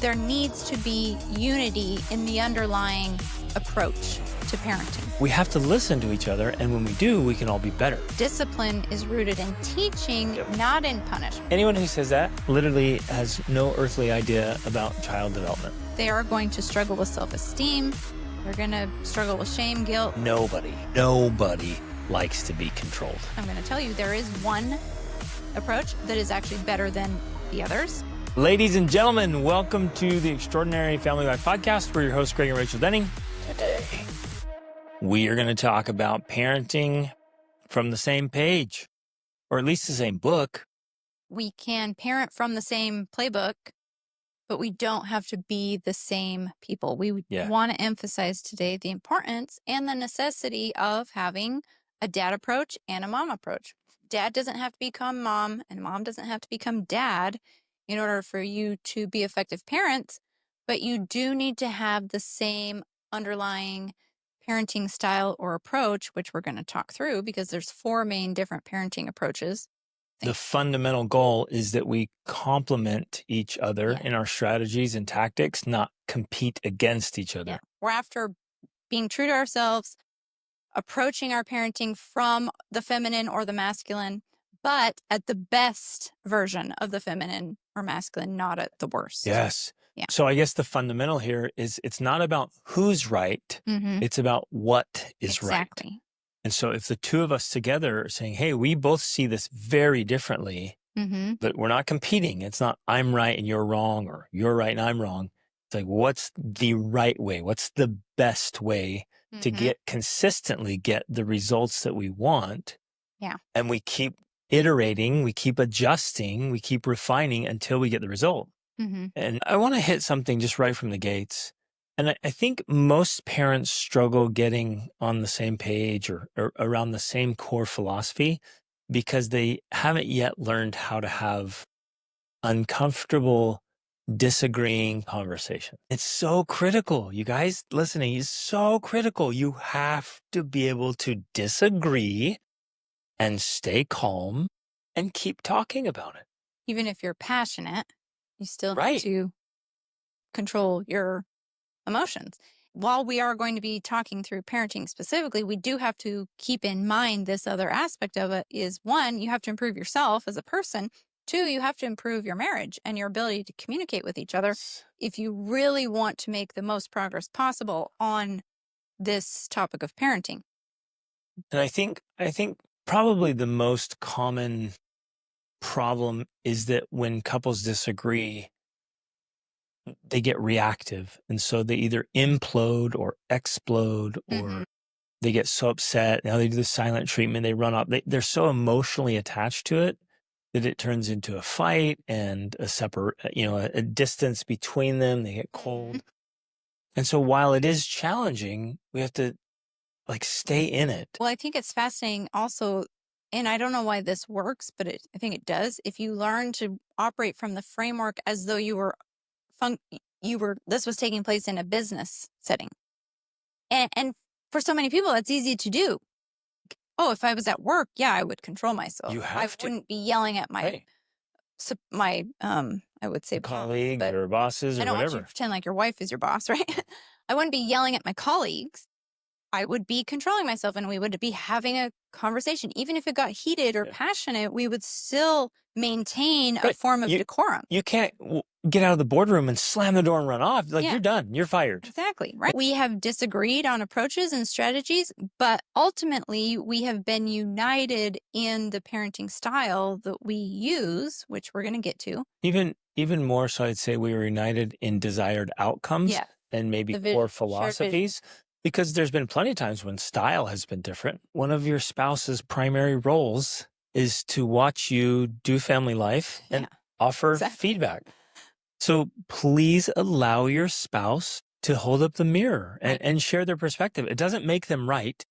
there needs to be unity in the underlying approach to parenting. We have to listen to each other, and when we do, we can all be better. Discipline is rooted in teaching, not in punishment. Anyone who says that literally has no earthly idea about child development. They are going to struggle with self-esteem. They're going to struggle with shame, guilt. Nobody likes to be controlled. I'm going to tell you, there is one approach that is actually better than the others. Ladies and gentlemen, welcome to the Extraordinary Family Life Podcast. We're your hosts, Greg and Rachel Denning. Today, we are going to talk about parenting from the same page, or at least the same book. We can parent from the same playbook, but we don't have to be the same people. We want to emphasize today the importance and the necessity of having a dad approach and a mom approach. Dad doesn't have to become mom, and mom doesn't have to become dad in order for you to be effective parents, but you do need to have the same underlying parenting style or approach, which we're going to talk through because there's 4 main different parenting approaches. The fundamental goal is that we complement each other in our strategies and tactics, not compete against each other. Yeah. We're after being true to ourselves, approaching our parenting from the feminine or the masculine, but at the best version of the feminine or masculine, not at the worst. Yes. Yeah. So I guess the fundamental here is it's not about who's right. It's about what is right. And so if the two of us together are saying, hey, we both see this very differently, but we're not competing. It's not I'm right and you're wrong, or you're right and I'm wrong. It's like, what's the right way? What's the best way to consistently get the results that we want? Yeah. And we keep iterating, we keep adjusting, we keep refining until we get the result. And I want to hit something just right from the gates. And I think most parents struggle getting on the same page or around the same core philosophy because they haven't yet learned how to have uncomfortable, disagreeing conversation. It's so critical. You guys listening is so critical. You have to be able to disagree and stay calm and keep talking about it. Even if you're passionate, you still need to control your emotions. While we are going to be talking through parenting specifically, we do have to keep in mind this other aspect of it is 1, you have to improve yourself as a person. 2, you have to improve your marriage and your ability to communicate with each other if you really want to make the most progress possible on this topic of parenting. And I think probably the most common problem is that when couples disagree, they get reactive. And so they either implode or explode, or they get so upset. Now they do the silent treatment. They run off. They're so emotionally attached to it that it turns into a fight and a distance between them. They get cold. And so while it is challenging, we have to stay in it. Well, I think it's fascinating also, and I don't know why this works, but I think it does. If you learn to operate from the framework as though this was taking place in a business setting. And for so many people, that's easy to do. Oh, if I was at work, I would control myself. I wouldn't be yelling at my I would say colleague or bosses or whatever. I don't want you to pretend like your wife is your boss, right? I wouldn't be yelling at my colleagues. I would be controlling myself, and we would be having a conversation. Even if it got heated or passionate, we would still maintain a form of decorum. You can't get out of the boardroom and slam the door and run off. You're done. You're fired. Exactly. Right. We have disagreed on approaches and strategies, but ultimately we have been united in the parenting style that we use, which we're going to get to. Even more so, I'd say we were united in desired outcomes and maybe core philosophies. Because there's been plenty of times when style has been different. One of your spouse's primary roles is to watch you do family life and offer feedback. So please allow your spouse to hold up the mirror and share their perspective. It doesn't make them right.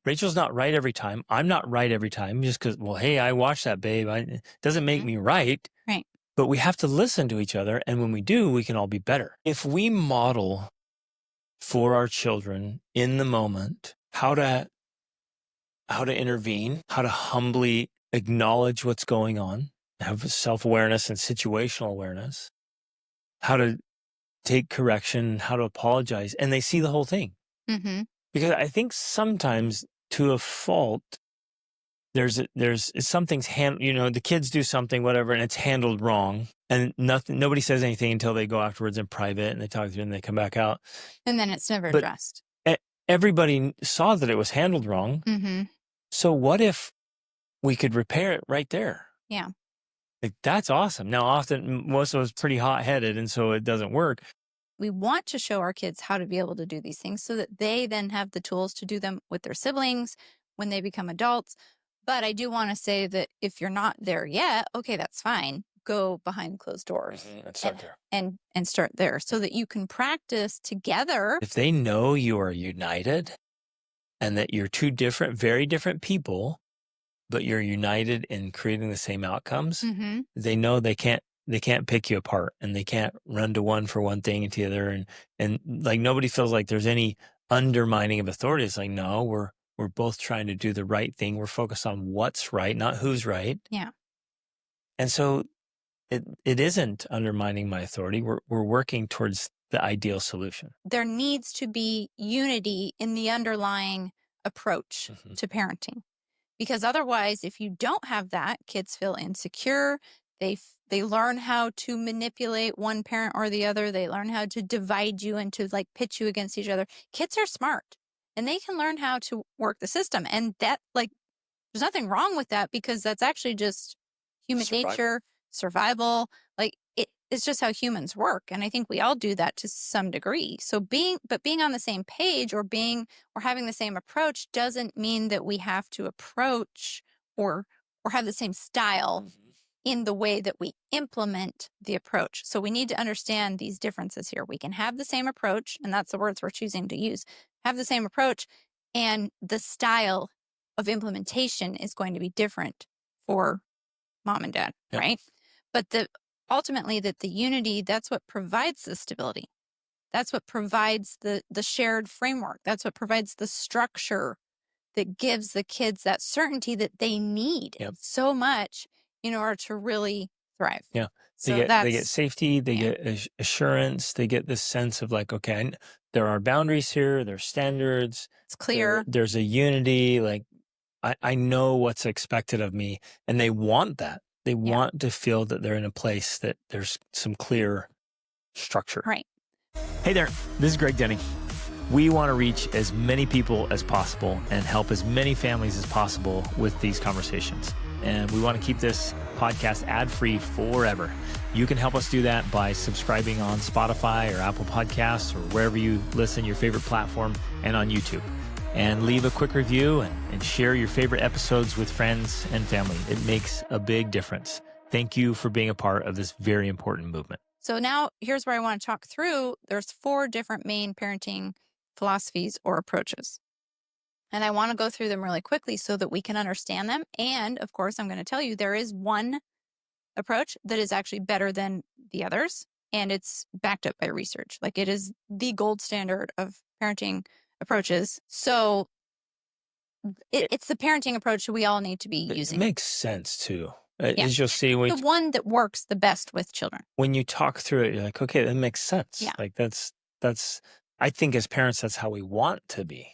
Rachel's not right every time. I'm not right every time just because, hey, I watched that, babe. It doesn't make me right. Right. But we have to listen to each other. And when we do, we can all be better. If we model for our children in the moment how to intervene, how to humbly acknowledge what's going on, have self-awareness and situational awareness, how to take correction, how to apologize, and they see the whole thing. Because I think sometimes, to a fault, there's something's the kids do something, whatever, and it's handled wrong, and nobody says anything until they go afterwards in private and they talk to you and they come back out, and then it's never addressed. Everybody saw that it was handled wrong. So what if we could repair it right there? Yeah. Like, that's awesome. Now, often most of us pretty hot-headed, and so it doesn't work. We want to show our kids how to be able to do these things so that they then have the tools to do them with their siblings when they become adults. But I do want to say that if you're not there yet, okay, that's fine. Go behind closed doors and start there. And start there so that you can practice together. If they know you are united and that you're two very different people, but you're united in creating the same outcomes, they know they can't pick you apart, and they can't run to one for one thing and to the other. And like, nobody feels like there's any undermining of authority. It's like, no, we're both trying to do the right thing. We're focused on what's right, not who's right. Yeah. And so it isn't undermining my authority. We're working towards the ideal solution. There needs to be unity in the underlying approach to parenting. Because otherwise, if you don't have that, kids feel insecure. They learn how to manipulate one parent or the other. They learn how to divide you and to like pit you against each other. Kids are smart, and they can learn how to work the system. And that, like, there's nothing wrong with that, because that's actually just human nature, survival. Like, it's just how humans work. And I think we all do that to some degree. So being on the same page or having the same approach doesn't mean that we have to approach or have the same style in the way that we implement the approach. So we need to understand these differences here. We can have the same approach, and that's the words we're choosing to use, have the same approach, and the style of implementation is going to be different for mom and dad, right? But ultimately, that the unity, that's what provides the stability. That's what provides the shared framework. That's what provides the structure that gives the kids that certainty that they need so much in order to really thrive. Yeah. So they get safety, they get assurance, they get this sense of like, okay, there are boundaries here, there's standards. It's clear. There's a unity, like I know what's expected of me, and they want that. They want to feel that they're in a place that there's some clear structure. Right. Hey there, this is Greg Denny. We want to reach as many people as possible and help as many families as possible with these conversations. And we want to keep this podcast ad-free forever. You can help us do that by subscribing on Spotify or Apple Podcasts or wherever you listen, your favorite platform, and on YouTube. And leave a quick review and share your favorite episodes with friends and family. It makes a big difference. Thank you for being a part of this very important movement. So now here's where I want to talk through. There's 4 different main parenting philosophies or approaches. And I want to go through them really quickly so that we can understand them. And of course, I'm going to tell you there is one approach that is actually better than the others. And it's backed up by research. Like, it is the gold standard of parenting approaches. So it's the parenting approach that we all need to be using. It makes sense too. As you'll see, the one that works the best with children. When you talk through it, you're like, okay, that makes sense. Yeah. Like that's, I think as parents, that's how we want to be.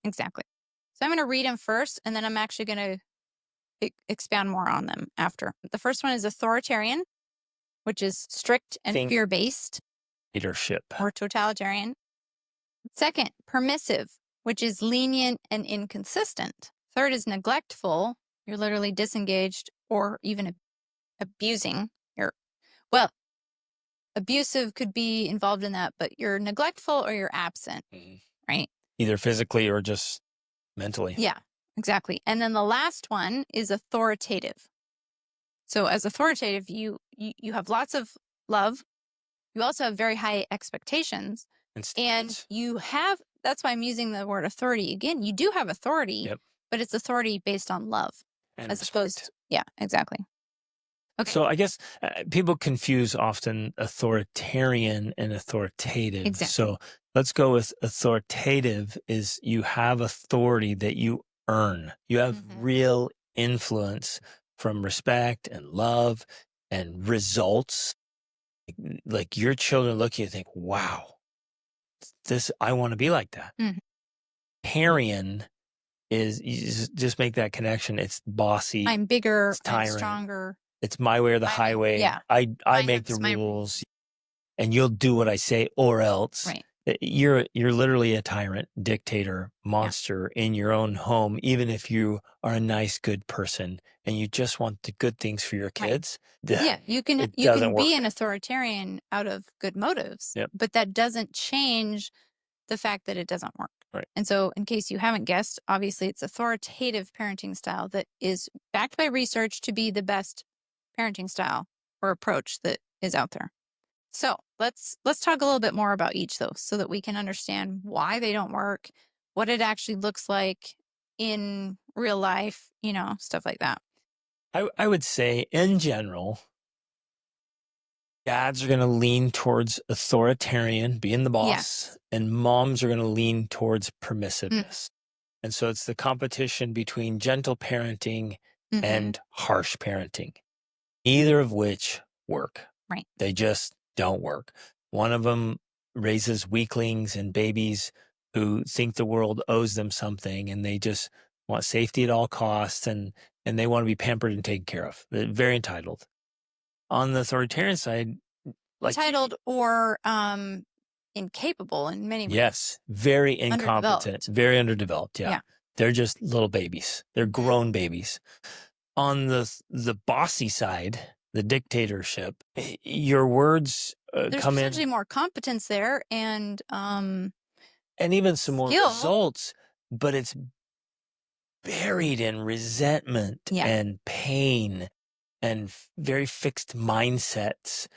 Exactly. So I'm going to read them first, and then I'm actually going to expound more on them after. The first one is authoritarian, which is strict and fear-based. Leadership. Or totalitarian. Second, permissive, which is lenient and inconsistent. Third is neglectful. You're literally disengaged or even abusing. Abusive could be involved in that, but you're neglectful or you're absent, right? Either physically or just mentally. Yeah, exactly. And then the last one is authoritative. So as authoritative, you have lots of love. You also have very high expectations. And you have, that's why I'm using the word authority. Again, you do have authority, but it's authority based on love. And as opposed, yeah, exactly. Okay. So I guess people confuse often authoritarian and authoritative. Exactly. So let's go with authoritative is you have authority that you earn. You have real influence from respect and love and results. Like your children look at you and think, wow, I want to be like that. Mm-hmm. Authoritarian is, you just make that connection. It's bossy. I'm bigger, it's tyrant, I'm stronger. It's my way or the highway. Yeah. I make the rules, and you'll do what I say or else. Right. You're literally a tyrant, dictator, monster in your own home, even if you are a nice, good person and you just want the good things for your kids. Right. Yeah, you can be an authoritarian out of good motives, but that doesn't change the fact that it doesn't work. Right. And so, in case you haven't guessed, obviously it's authoritative parenting style that is backed by research to be the best parenting style or approach that is out there. So let's talk a little bit more about each, though, so that we can understand why they don't work, what it actually looks like in real life, stuff like that. I would say, in general, dads are going to lean towards authoritarian, being the boss, and moms are going to lean towards permissiveness. And so it's the competition between gentle parenting and harsh parenting, neither of which work. Right. They just don't work. One of them raises weaklings and babies who think the world owes them something, and they just want safety at all costs, and they want to be pampered and taken care of. They're very entitled. On the authoritarian side, entitled or incapable in many ways. Yes, very incompetent, very underdeveloped. Yeah. They're just little babies. They're grown babies. On the bossy side, the dictatorship, your words There's come in. There's essentially more competence there and even some more results, but it's buried in resentment and pain and very fixed mindsets.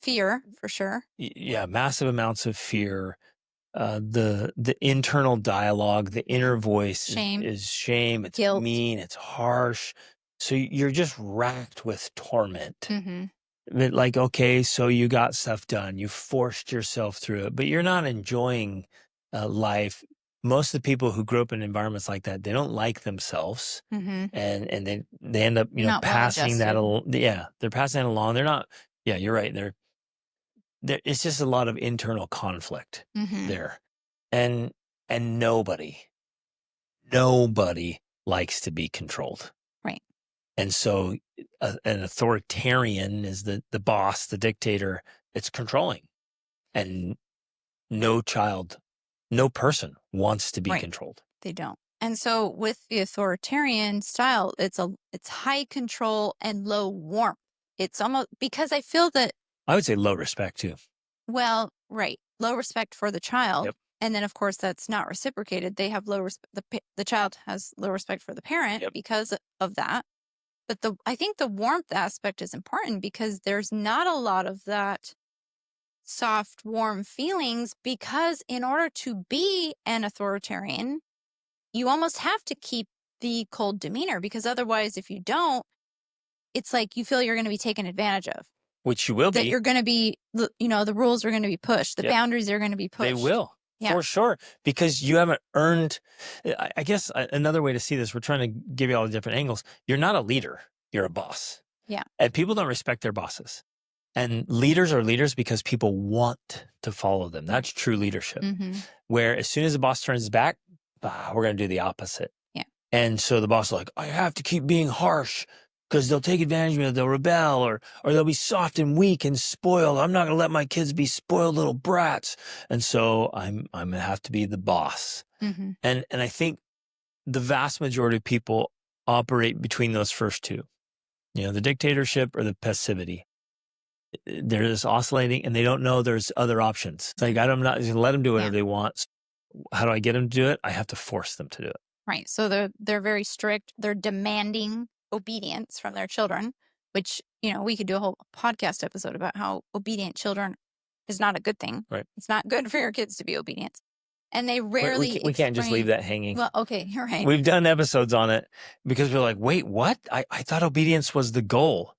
Fear, for sure. Yeah, massive amounts of fear. The internal dialogue, the inner voice is shame. It's guilt, mean. It's harsh. So you're just racked with torment. Like, okay, so you got stuff done. You forced yourself through it, but you're not enjoying life. Most of the people who grew up in environments like that, they don't like themselves, and they end up passing that along. Yeah, they're passing that along. They're not. Yeah, you're right. It's just a lot of internal conflict there, and nobody likes to be controlled, right? And so, an authoritarian is the boss, the dictator. It's controlling, and no person wants to be controlled. They don't. And so, with the authoritarian style, it's high control and low warmth. It's almost, because I feel that I would say low respect too. Well, right. Low respect for the child. And then, of course, that's not reciprocated. They have low respect. The child has low respect for the parent because of that. But I think the warmth aspect is important because there's not a lot of that soft, warm feelings, because in order to be an authoritarian, you almost have to keep the cold demeanor, because otherwise, if you don't, it's like you feel you're going to be taken advantage of. Which you will be. That you're going to be, the rules are going to be pushed. The boundaries are going to be pushed. They will, for sure, because you haven't earned. I guess another way to see this, we're trying to give you all the different angles. You're not a leader. You're a boss. Yeah. And people don't respect their bosses. And leaders are leaders because people want to follow them. That's true leadership. Where as soon as the boss turns his back, we're going to do the opposite. Yeah. And so the boss is like, I have to keep being harsh, because they'll take advantage of me, they'll rebel, or they'll be soft and weak and spoiled. I'm not going to let my kids be spoiled little brats. And so I'm going to have to be the boss. And I think the vast majority of people operate between those first two, the dictatorship or the passivity. They're just oscillating, and they don't know there's other options. It's like, I'm not going to let them do whatever they want. So how do I get them to do it? I have to force them to do it. Right. So they're very strict. They're demanding obedience from their children, which, we could do a whole podcast episode about how obedient children is not a good thing. Right. It's not good for your kids to be obedient. And they rarely we can't just leave that hanging. Well, okay, you're right. We've done episodes on it because we're like, wait, what? I thought obedience was the goal.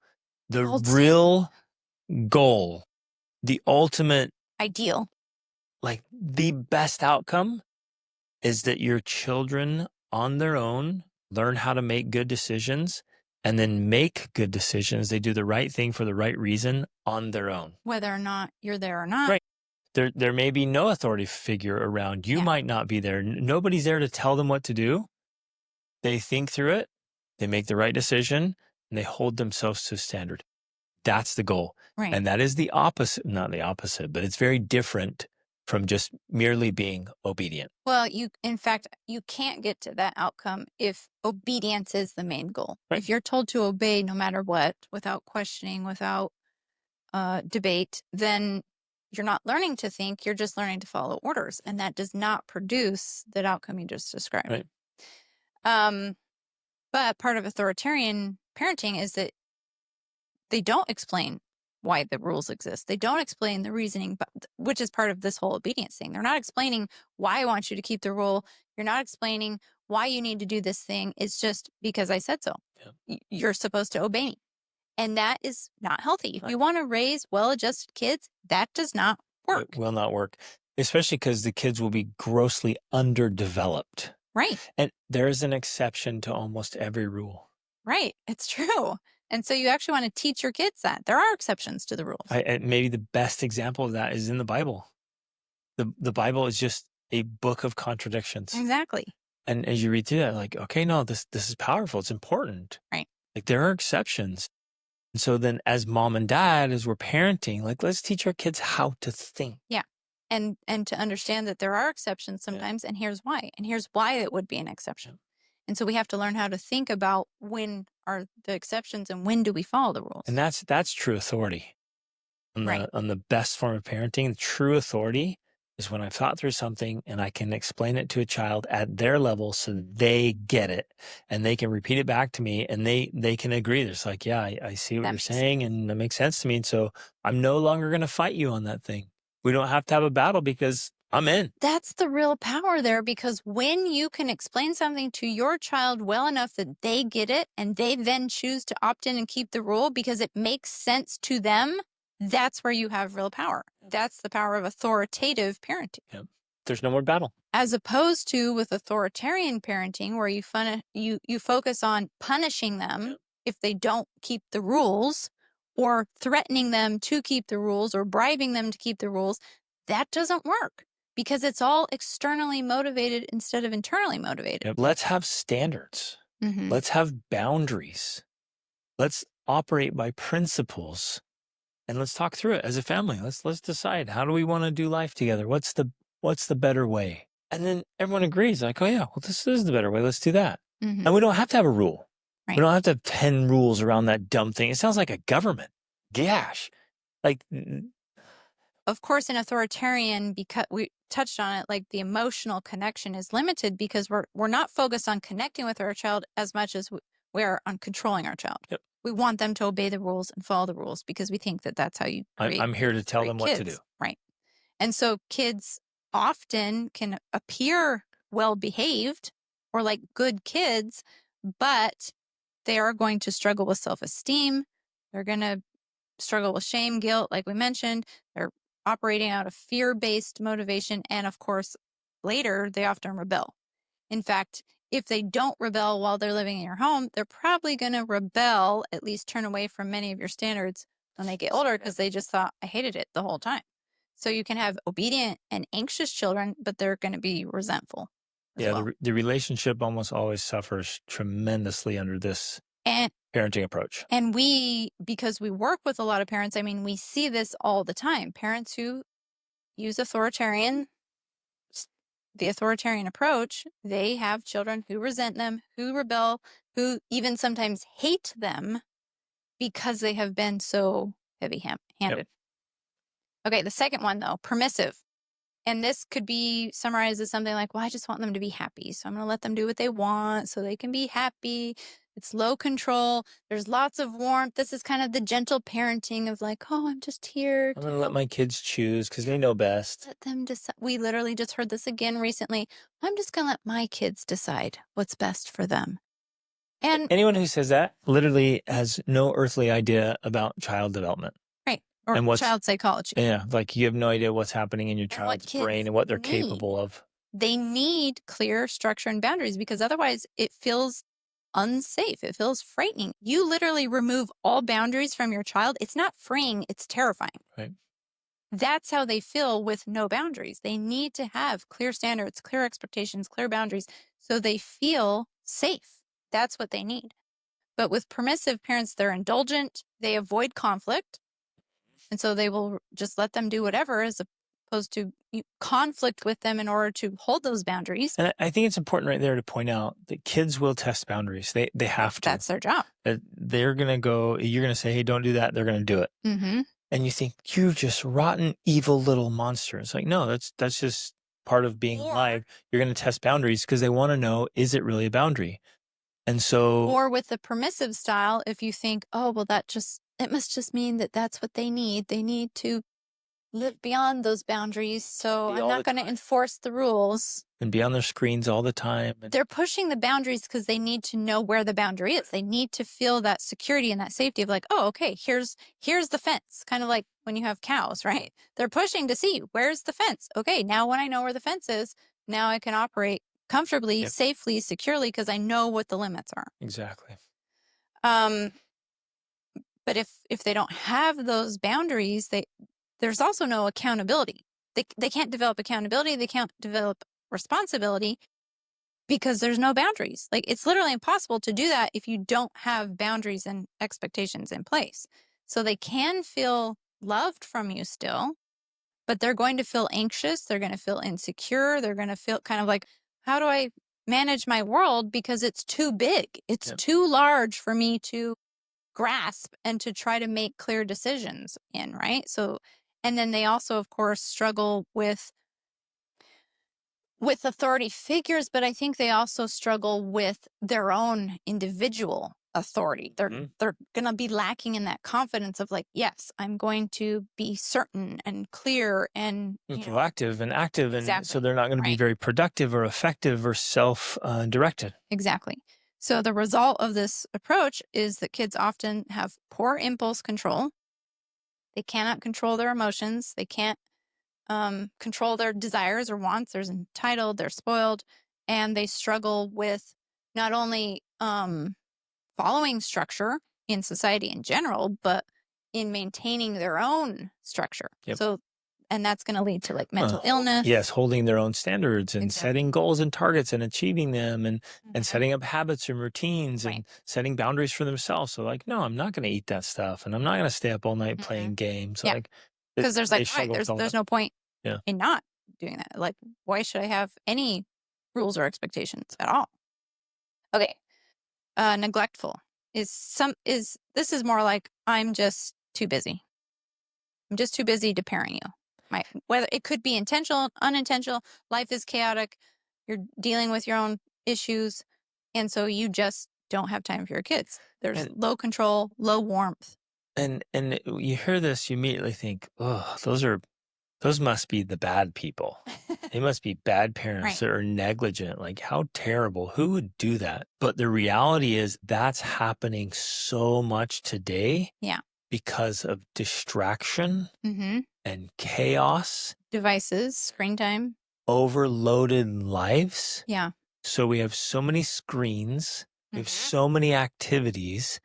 The real goal, the ultimate ideal, like the best outcome, is that your children on their own learn how to make good decisions and then make good decisions. They do the right thing for the right reason on their own. Whether or not you're there or not. Right. There may be no authority figure around. You might not be there. Nobody's there to tell them what to do. They think through it. They make the right decision, and they hold themselves to a standard. That's the goal. Right. And that is the opposite, not the opposite, but it's very different from just merely being obedient. Well, in fact, you can't get to that outcome if obedience is the main goal. Right. If you're told to obey no matter what, without questioning, without debate, then you're not learning to think, you're just learning to follow orders. And that does not produce that outcome you just described. Right. But part of authoritarian parenting is that they don't explain why the rules exist. They don't explain the reasoning, which is part of this whole obedience thing. They're not explaining why I want you to keep the rule. You're not explaining why you need to do this thing. It's just because I said so. Yeah. You're supposed to obey me. And that is not healthy. If you want to raise well-adjusted kids, that does not work. It will not work, especially because the kids will be grossly underdeveloped. Right. And there is an exception to almost every rule. Right. It's true. And so you actually want to teach your kids that there are exceptions to the rules. Maybe the best example of that is in the Bible. The Bible is just a book of contradictions. Exactly. And as you read through that, like, okay, no, this is powerful. It's important. Right. Like there are exceptions. And so then as mom and dad, as we're parenting, like let's teach our kids how to think. Yeah. And to understand that there are exceptions sometimes, and here's why. And here's why it would be an exception. And so we have to learn how to think about when are the exceptions and when do we follow the rules. And that's true authority. On the best form of parenting, true authority is when I've thought through something and I can explain it to a child at their level so they get it and they can repeat it back to me and they can agree. It's like, yeah, I see what you're saying and that makes sense to me. And so I'm no longer going to fight you on that thing. We don't have to have a battle because I'm in. That's the real power there, because when you can explain something to your child well enough that they get it and they then choose to opt in and keep the rule because it makes sense to them, that's where you have real power. That's the power of authoritative parenting. Yep. There's no more battle. As opposed to with authoritarian parenting, where you focus on punishing them if they don't keep the rules, or threatening them to keep the rules, or bribing them to keep the rules. That doesn't work because it's all externally motivated instead of internally motivated. Yep. Let's have standards. Mm-hmm. Let's have boundaries. Let's operate by principles. And let's talk through it as a family. Let's decide, how do we want to do life together? What's the better way? And then everyone agrees, like, oh yeah, well, this is the better way. Let's do that. Mm-hmm. And we don't have to have a rule. Right. We don't have to have 10 rules around that dumb thing. It sounds like a government. Gosh. Like, of course, in authoritarian, because we touched on it, like the emotional connection is limited because we're not focused on connecting with our child as much as we're on controlling our child. Yep. We want them to obey the rules and follow the rules because we think that that's how you create. I'm here to tell them what to do. Right. And so kids often can appear well-behaved or like good kids, but they are going to struggle with self-esteem. They're going to struggle with shame, guilt, like we mentioned. They're operating out of fear-based motivation. And of course, later, they often rebel. In fact, if they don't rebel while they're living in your home, they're probably going to rebel, at least turn away from many of your standards when they get older because they just thought, I hated it the whole time. So you can have obedient and anxious children, but they're going to be resentful. Yeah, the relationship almost always suffers tremendously under this parenting approach. And because we work with a lot of parents, I mean, we see this all the time. Parents who use the authoritarian approach, they have children who resent them, who rebel, who even sometimes hate them because they have been so heavy-handed. Yep. Okay, the second one, though, permissive. And this could be summarized as something like, well, I just want them to be happy. So I'm going to let them do what they want so they can be happy. It's low control. There's lots of warmth. This is kind of the gentle parenting of like, oh, I'm just here. I'm going to let my kids choose because they know best. Let them decide. We literally just heard this again recently. I'm just going to let my kids decide what's best for them. And anyone who says that literally has no earthly idea about child development. Right. Or child psychology. Yeah. Like you have no idea what's happening in your child's brain and what they're capable of. They need clear structure and boundaries because otherwise it feels unsafe. It feels frightening. You literally remove all boundaries from your child. It's not freeing, it's terrifying. Right. That's how they feel with no boundaries. They need to have clear standards, clear expectations, clear boundaries, so they feel safe. That's what they need. But with permissive parents, they're indulgent, they avoid conflict, and so they will just let them do whatever, as opposed to conflict with them in order to hold those boundaries. And I think it's important right there to point out that kids will test boundaries. They have to. That's their job. They're going to go, you're going to say, hey, don't do that. They're going to do it. Mm-hmm. And you think, you're just rotten, evil little monster. It's like, no, that's just part of being alive. You're going to test boundaries because they want to know, is it really a boundary? And so, or with the permissive style, if you think, oh, well, it must just mean that that's what they need. They need to live beyond those boundaries. So I'm not going to enforce the rules. And be on their screens all the time. They're pushing the boundaries because they need to know where the boundary is. They need to feel that security and that safety of like, oh, okay, here's the fence. Kind of like when you have cows, right? They're pushing to see, where's the fence? Okay, now when I know where the fence is, now I can operate comfortably, safely, securely, because I know what the limits are. Exactly. But if they don't have those boundaries, there's also no accountability. They can't develop accountability. They can't develop responsibility because there's no boundaries. Like, it's literally impossible to do that if you don't have boundaries and expectations in place. So they can feel loved from you still, but they're going to feel anxious. They're going to feel insecure. They're going to feel kind of like, how do I manage my world? Because it's too big. It's too large for me to grasp and to try to make clear decisions in, right? So, and then they also, of course, struggle with authority figures, but I think they also struggle with their own individual authority. They're going to be lacking in that confidence of like, yes, I'm going to be certain and clear and proactive and active. Exactly. And so they're not going to be very productive or effective or self-directed. Exactly. So the result of this approach is that kids often have poor impulse control. They cannot control their emotions. They can't control their desires or wants. They're entitled, they're spoiled, and they struggle with not only following structure in society in general, but in maintaining their own structure. So, and that's going to lead to like mental illness. Yes, holding their own standards and setting goals and targets and achieving them and setting up habits and routines and setting boundaries for themselves. So like, no, I'm not going to eat that stuff and I'm not going to stay up all night playing games. Like, because there's like, there's no point in not doing that. Like, why should I have any rules or expectations at all? Okay. Neglectful this is more like, I'm just too busy. I'm just too busy to parent you. Whether it could be intentional, unintentional, life is chaotic. You're dealing with your own issues. And so you just don't have time for your kids. There's low control, low warmth. And you hear this, you immediately think, oh, those must be the bad people. They must be bad parents that are negligent. Like, how terrible. Who would do that? But the reality is that's happening so much today. Yeah. Because of distraction and chaos. Devices, screen time. Overloaded lives. Yeah. So we have so many screens. We have so many activities.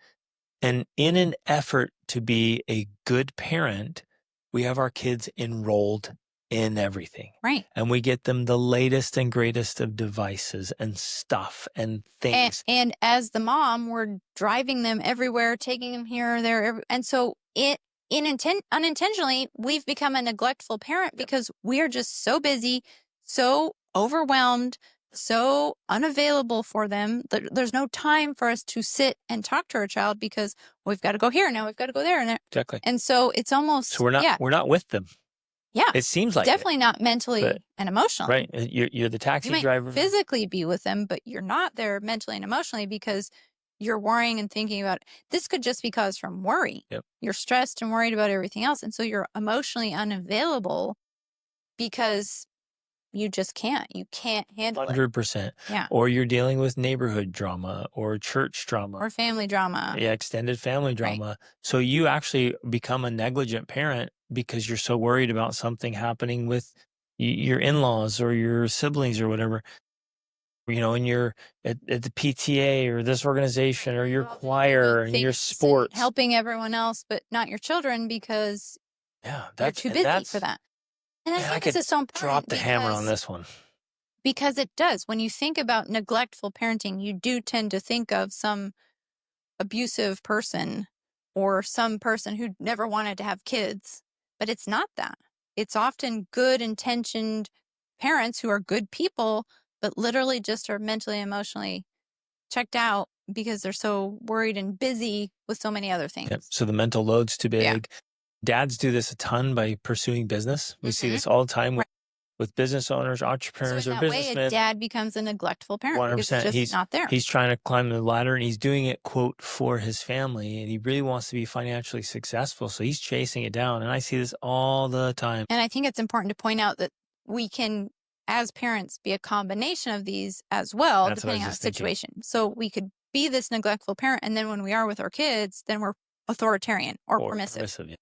And in an effort to be a good parent, we have our kids enrolled in everything. Right. And we get them the latest and greatest of devices and stuff and things. And as the mom, we're driving them everywhere, taking them here or there. And so unintentionally, we've become a neglectful parent because we're just so busy, so overwhelmed, so unavailable for them. There's no time for us to sit and talk to our child because we've got to go here now, we've got to go there and there. Exactly. And so it's almost we're not with them. Yeah, it seems like definitely not mentally and emotionally. Right, you're the taxi driver. You might physically be with them, but you're not there mentally and emotionally because you're worrying and thinking about it. This could just be caused from worry. Yep. You're stressed and worried about everything else, and so you're emotionally unavailable because you just can't. You can't handle 100%. Yeah. Or you're dealing with neighborhood drama or church drama. Or family drama. Yeah, extended family drama. Right. So you actually become a negligent parent because you're so worried about something happening with your in-laws or your siblings or whatever. and you're at the PTA or this organization or your choir and your sports. Helping everyone else, but not your children because you're too busy for that. And I think this is so important. Drop the hammer on this one. Because it does. When you think about neglectful parenting, you do tend to think of some abusive person or some person who never wanted to have kids, but it's not that. It's often good intentioned parents who are good people, but literally just are mentally, emotionally checked out because they're so worried and busy with so many other things. Yep. So the mental load's too big. Yeah. Dads do this a ton by pursuing business. We see this all the time with business owners, entrepreneurs, or businessmen. Way, a dad becomes a neglectful parent 100%. Because it's just not there. He's trying to climb the ladder, and he's doing it, quote, for his family, and he really wants to be financially successful, so he's chasing it down, and I see this all the time. And I think it's important to point out that we can, as parents, be a combination of these as well, depending on the situation. So we could be this neglectful parent, and then when we are with our kids, then we're authoritarian or permissive. Yeah.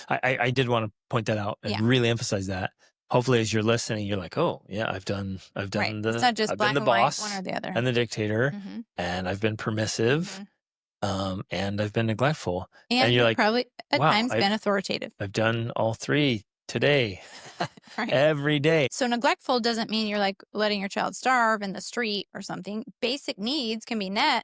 I did want to point that out and really emphasize that. Hopefully, as you're listening, you're like, "Oh, yeah, I've done it's not just I've black been the and boss, white, one or the other, and the dictator, and I've been permissive, and I've been neglectful." And you're like, probably at times been authoritative. I've done all three today, every day. So neglectful doesn't mean you're like letting your child starve in the street or something. Basic needs can be met,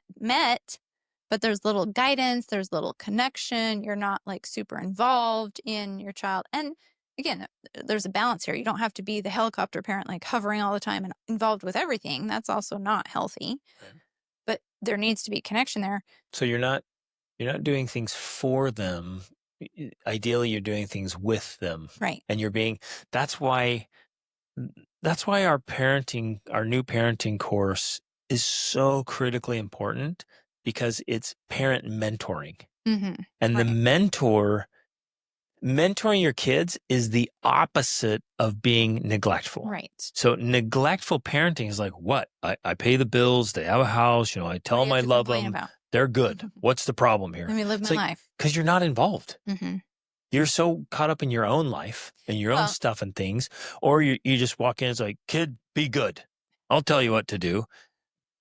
but there's little guidance, there's little connection. You're not like super involved in your child. And again, there's a balance here. You don't have to be the helicopter parent, like hovering all the time and involved with everything. That's also not healthy. Right. But there needs to be connection there. So you're not doing things for them. Ideally, you're doing things with them. Right. And that's why our new parenting course is so critically important, because it's parent mentoring. And the mentoring your kids is the opposite of being neglectful. Right. So neglectful parenting is like, what? I pay the bills. They have a house. I tell them I love them. They're good. What's the problem here? Let me live my life. Because you're not involved. You're so caught up in your own life and your own stuff and things. Or you just walk in and it's like, kid, be good. I'll tell you what to do.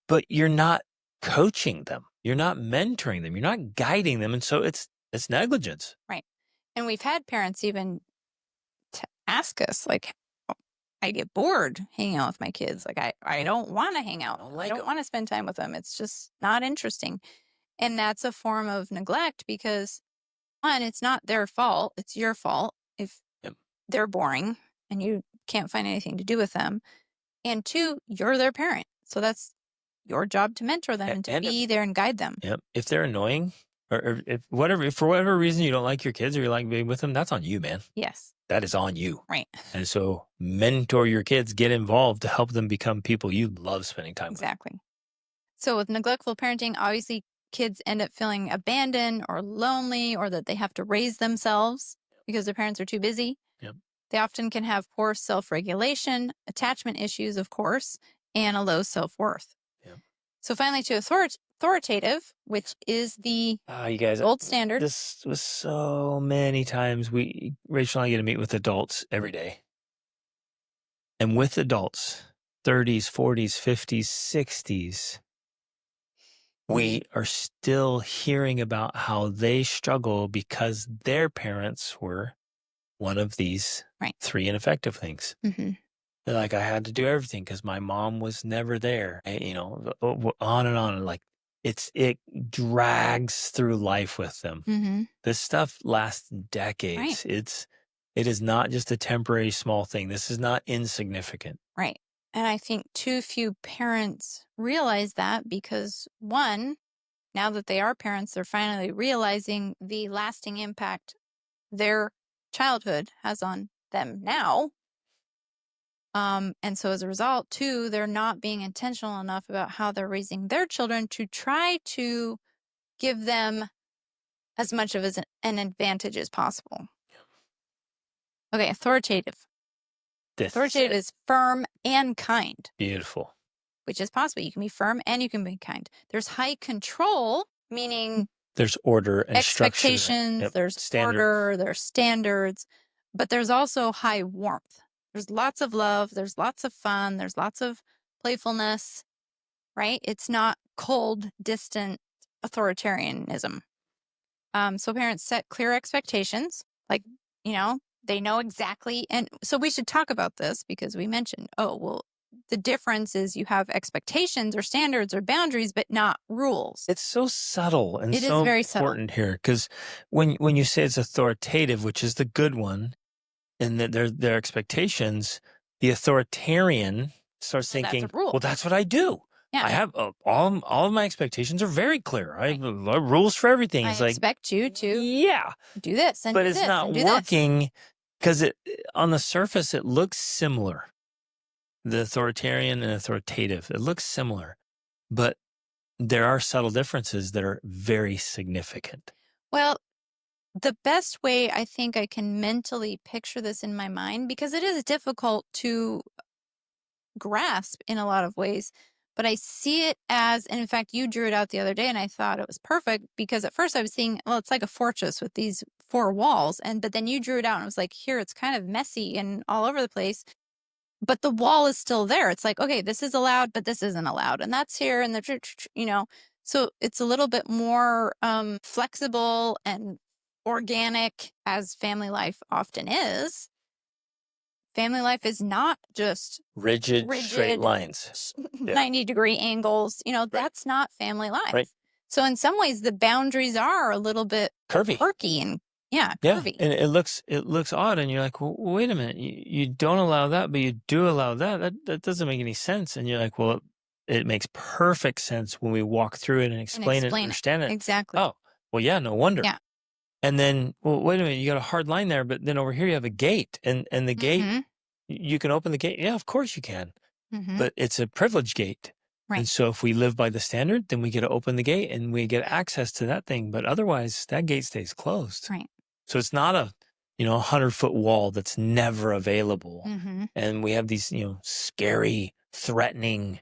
But you're not coaching them. You're not mentoring them. You're not guiding them. And so it's negligence. Right. And we've had parents even ask us, like, I get bored hanging out with my kids. Like, I don't want to hang out. I don't want to spend time with them. It's just not interesting. And that's a form of neglect because, one, it's not their fault. It's your fault if they're boring and you can't find anything to do with them. And two, you're their parent. So that's your job to mentor them and to be there and guide them. Yep. If they're annoying, or if for whatever reason you don't like your kids or you like being with them, that's on you, man. Yes. That is on you. Right. And so mentor your kids, get involved to help them become people you love spending time with. Exactly. So with neglectful parenting, obviously kids end up feeling abandoned or lonely, or that they have to raise themselves because their parents are too busy. Yep. They often can have poor self-regulation, attachment issues, of course, and a low self-worth. Yep. So finally, to authoritative, which is the you guys, gold standard. This was so many times. Rachel and I get to meet with adults every day. And with adults, 30s, 40s, 50s, 60s, we are still hearing about how they struggle because their parents were one of these three ineffective things. They're like, I had to do everything because my mom was never there. And, on and on. Like it drags through life with them. This stuff lasts decades. It is not just a temporary small thing. This is not insignificant. Right. And I think too few parents realize that because, one, now that they are parents, they're finally realizing the lasting impact their childhood has on them now. And so as a result, two, they're not being intentional enough about how they're raising their children to try to give them as much of an advantage as possible. Okay, authoritative. Authoritative is firm and kind. Beautiful. Which is possible. You can be firm and you can be kind. There's high control, meaning there's order and expectations, there's order, there's standards, but there's also high warmth. There's lots of love, there's lots of fun, there's lots of playfulness, right? It's not cold, distant authoritarianism. So parents set clear expectations, like, they know exactly. And so we should talk about this because we mentioned, the difference is you have expectations or standards or boundaries, but not rules. It's so subtle and It is so very subtle. important here, because when you say it's authoritative, which is the good one, and that their expectations, the authoritarian starts That's a thinking, rule. well, that's what I do. Yeah. I have all of my expectations are very clear. I have rules for everything. It's I like, expect you to yeah, do this and but do it's this not and do this. working because it on the surface it looks similar. The authoritarian and authoritative, it looks similar, but there are subtle differences that are very significant. Well, the best way I think I can mentally picture this in my mind, because it is difficult to grasp in a lot of ways, but I see it as, and in fact, you drew it out the other day and I thought it was perfect, because at first I was seeing, well, it's like a fortress with these 4 walls. But then you drew it out and it was like, here, it's kind of messy and all over the place, but the wall is still there. It's like, okay, this is allowed, but this isn't allowed. And that's here. And so it's a little bit more flexible and organic, as family life often is. Family life is not just rigid straight lines, 90-degree angles. That's not family life. Right. So in some ways, the boundaries are a little bit curvy, quirky, and curvy. And it looks odd, and you're like, well, wait a minute, you don't allow that, but you do allow that. That doesn't make any sense. And you're like, well, it makes perfect sense when we walk through it and explain it, understand it. Exactly. Oh, well, yeah, no wonder. Yeah. And then, well, wait a minute, you got a hard line there, but then over here you have a gate, and the gate, you can open the gate. Yeah, of course you can, but it's a privilege gate. Right. And so if we live by the standard, then we get to open the gate and we get access to that thing. But otherwise, that gate stays closed. Right. So it's not a 100-foot wall that's never available. And we have these scary, threatening,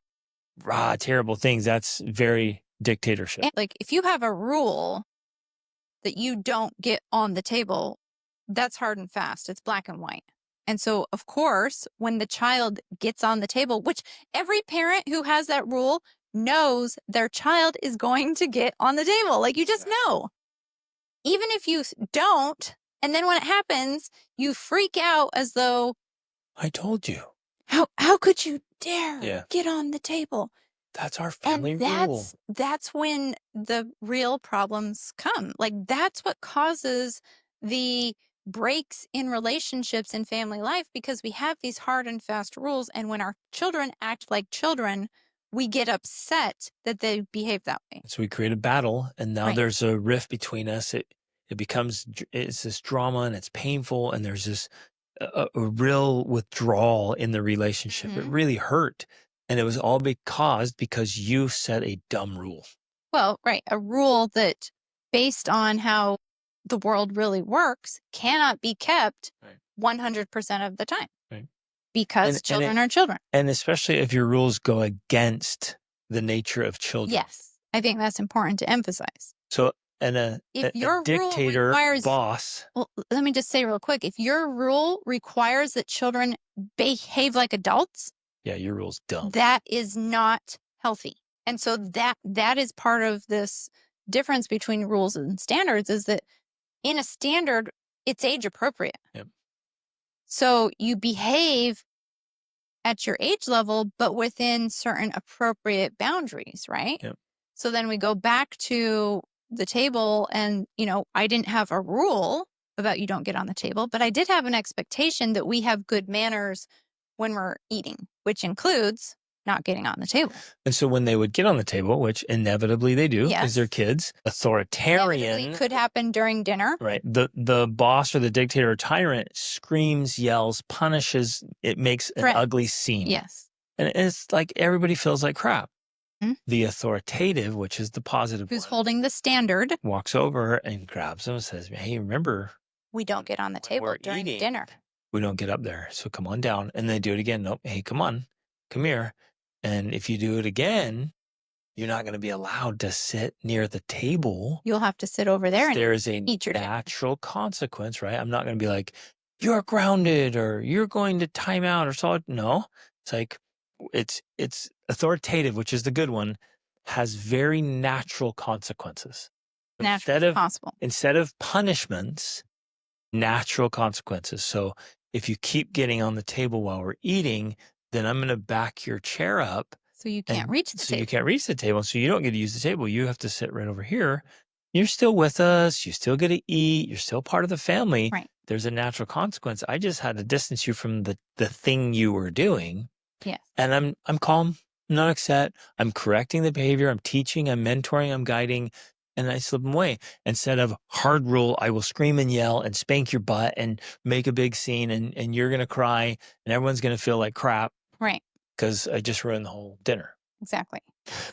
terrible things. That's very dictatorship. And like, if you have a rule that you don't get on the table, that's hard and fast. It's black and white. And so, of course, when the child gets on the table, which every parent who has that rule knows their child is going to get on the table. Like, you just know. Even if you don't, and then when it happens, you freak out as though, I told you. How could you dare get on the table? That's our family rule. That's when the real problems come. Like, that's what causes the breaks in relationships in family life, because we have these hard and fast rules. And when our children act like children, we get upset that they behave that way. So we create a battle, and now there's a rift between us. It's this drama, and it's painful, and there's this a real withdrawal in the relationship. It really hurt. And it was all because you set a dumb rule. Well, right. A rule that, based on how the world really works, cannot be kept 100% of the time. Right. Because children are children. And especially if your rules go against the nature of children. Yes. I think that's important to emphasize. So, if your dictator boss. Well, let me just say real quick. If your rule requires that children behave like adults, yeah, your rule's dumb. That is not healthy. And so that is part of this difference between rules and standards, is that in a standard, it's age appropriate. Yep. So you behave at your age level, but within certain appropriate boundaries, right? Yep. So then we go back to the table, and, I didn't have a rule about you don't get on the table, but I did have an expectation that we have good manners when we're eating, which includes not getting on the table. And so when they would get on the table, which inevitably they do, because they're kids, authoritarian could happen during dinner. Right. The boss or the dictator or tyrant screams, yells, punishes. It makes an ugly scene. Yes. And it's like everybody feels like crap. The authoritative, which is the positive who's one, holding the standard, walks over and grabs him and says, hey, remember, we don't get on the table during dinner. We don't get up there. So come on down. And they do it again. Nope. Hey, come here. And if you do it again, you're not going to be allowed to sit near the table. You'll have to sit over there and there's a eat your natural consequence, right? I'm not going to be like, you're grounded or you're going to time out or solid. No, it's like, it's authoritative, which is the good one, has very natural consequences. Instead of punishments, natural consequences. So if you keep getting on the table while we're eating, then I'm going to back your chair up. So you can't reach the table. So you can't reach the table. So you don't get to use the table. You have to sit right over here. You're still with us. You still get to eat. You're still part of the family. Right. There's a natural consequence. I just had to distance you from the thing you were doing. Yes. And I'm calm. I'm not upset. I'm correcting the behavior. I'm teaching. I'm mentoring. I'm guiding. And I slip them away. Instead of hard rule, I will scream and yell and spank your butt and make a big scene and you're going to cry and everyone's going to feel like crap. Right. Because I just ruined the whole dinner. Exactly.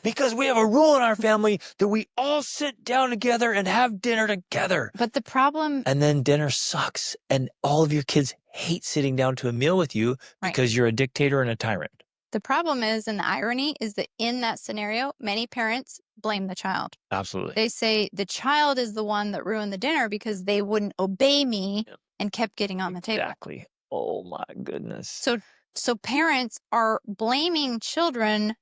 Because we have a rule in our family that we all sit down together and have dinner together. But the problem... And then dinner sucks. And all of your kids hate sitting down to a meal with you because you're a dictator and a tyrant. The problem is, and the irony is that in that scenario, many parents blame the child. Absolutely. They say the child is the one that ruined the dinner because they wouldn't obey me and kept getting on the table. Exactly. Oh my goodness. So parents are blaming children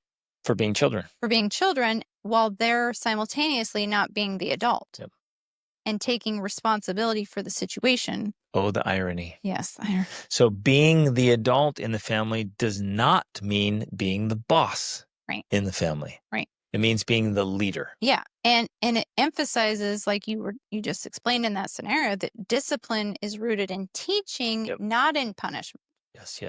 for being children while they're simultaneously not being the adult and taking responsibility for the situation. Oh, the irony. Yes. So being the adult in the family does not mean being the boss in the family. Right. It means being the leader. Yeah. And it emphasizes, like you just explained in that scenario, that discipline is rooted in teaching, not in punishment. Yes.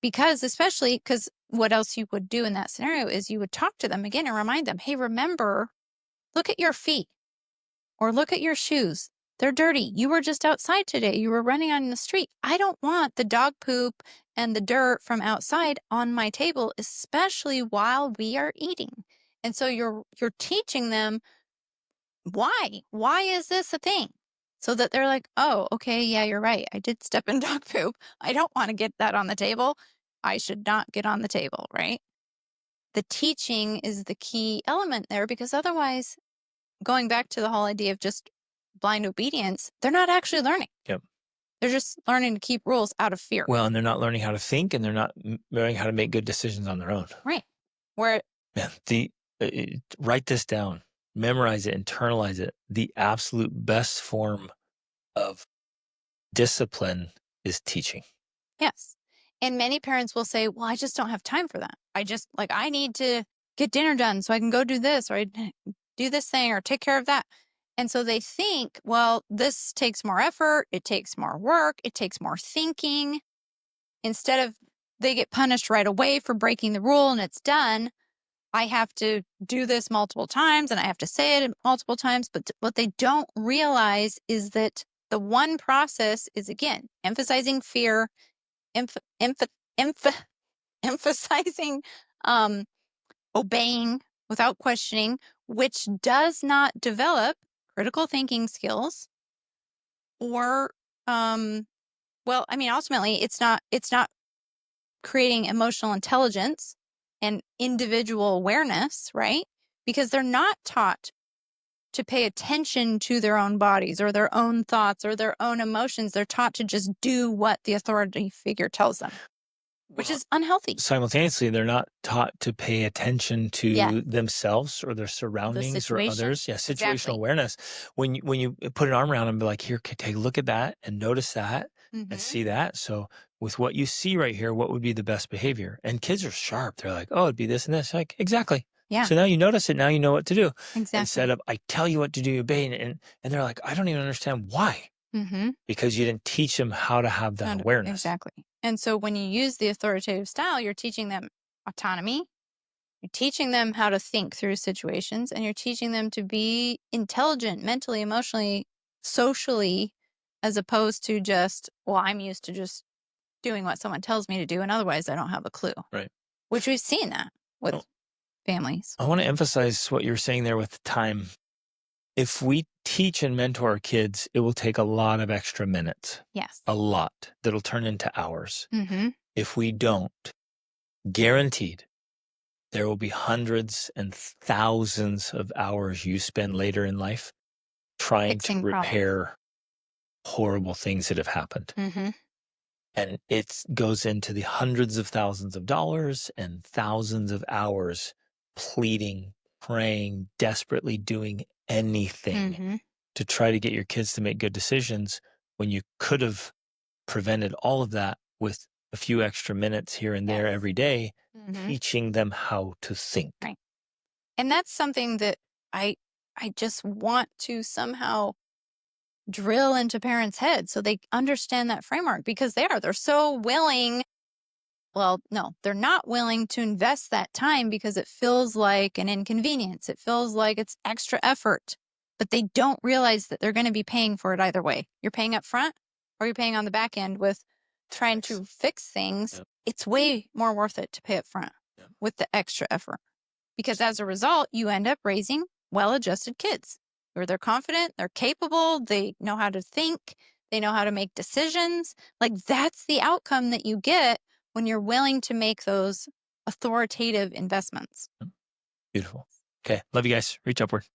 Because what else you would do in that scenario is you would talk to them again and remind them, hey, remember, look at your feet or look at your shoes. They're dirty. You were just outside today. You were running on the street. I don't want the dog poop and the dirt from outside on my table, especially while we are eating. And so you're teaching them why. Why is this a thing? So that they're like, oh, okay, yeah, you're right. I did step in dog poop. I don't want to get that on the table. I should not get on the table, right? The teaching is the key element there, because otherwise, going back to the whole idea of just blind obedience, they're not actually learning. Yep. They're just learning to keep rules out of fear. Well, and they're not learning how to think, and they're not learning how to make good decisions on their own. Right. Write this down, memorize it, internalize it. The absolute best form of discipline is teaching. Yes. And many parents will say, well, I just don't have time for that. I need to get dinner done so I can go do this, or I do this thing, or take care of that. And so they think, well, this takes more effort. It takes more work. It takes more thinking. Instead of they get punished right away for breaking the rule and it's done, I have to do this multiple times and I have to say it multiple times. But what they don't realize is that the one process is, again, emphasizing fear, emphasizing obeying without questioning, which does not develop critical thinking skills, or ultimately it's not creating emotional intelligence and individual awareness, right? Because they're not taught to pay attention to their own bodies or their own thoughts or their own emotions. They're taught to just do what the authority figure tells them, which is unhealthy. Simultaneously, they're not taught to pay attention to themselves or their surroundings or others. Yeah, situational awareness. When you put an arm around them and be like, here, take a look at that and notice that and see that. So with what you see right here, what would be the best behavior? And kids are sharp. They're like, oh, it'd be this and this. Like, exactly. Yeah. So now you notice it. Now you know what to do. Exactly. Instead of, I tell you what to do, you obey. And they're like, I don't even understand why. Because you didn't teach them how to have that awareness. Exactly. And so when you use the authoritative style, you're teaching them autonomy. You're teaching them how to think through situations, and you're teaching them to be intelligent mentally, emotionally, socially, as opposed to just, well, I'm used to just doing what someone tells me to do, and otherwise I don't have a clue. Right. Which we've seen that with families. I want to emphasize what you're saying there with time. If we teach and mentor our kids, it will take a lot of extra minutes. Yes. A lot that'll turn into hours. If we don't, guaranteed, there will be hundreds and thousands of hours you spend later in life trying to repair horrible things that have happened. And it goes into the hundreds of thousands of dollars and thousands of hours pleading, praying, desperately doing anything to try to get your kids to make good decisions when you could have prevented all of that with a few extra minutes here and there every day, teaching them how to think. Right. And that's something that I just want to somehow drill into parents' heads so they understand that framework, because they're so willing. Well, no, they're not willing to invest that time because it feels like an inconvenience. It feels like it's extra effort, but they don't realize that they're going to be paying for it either way. You're paying up front or you're paying on the back end with trying to fix things. Yep. It's way more worth it to pay up front with the extra effort, because as a result, you end up raising well-adjusted kids where they're confident, they're capable, they know how to think, they know how to make decisions. Like, that's the outcome that you get when you're willing to make those authoritative investments. Beautiful. Okay. Love you guys. Reach upward.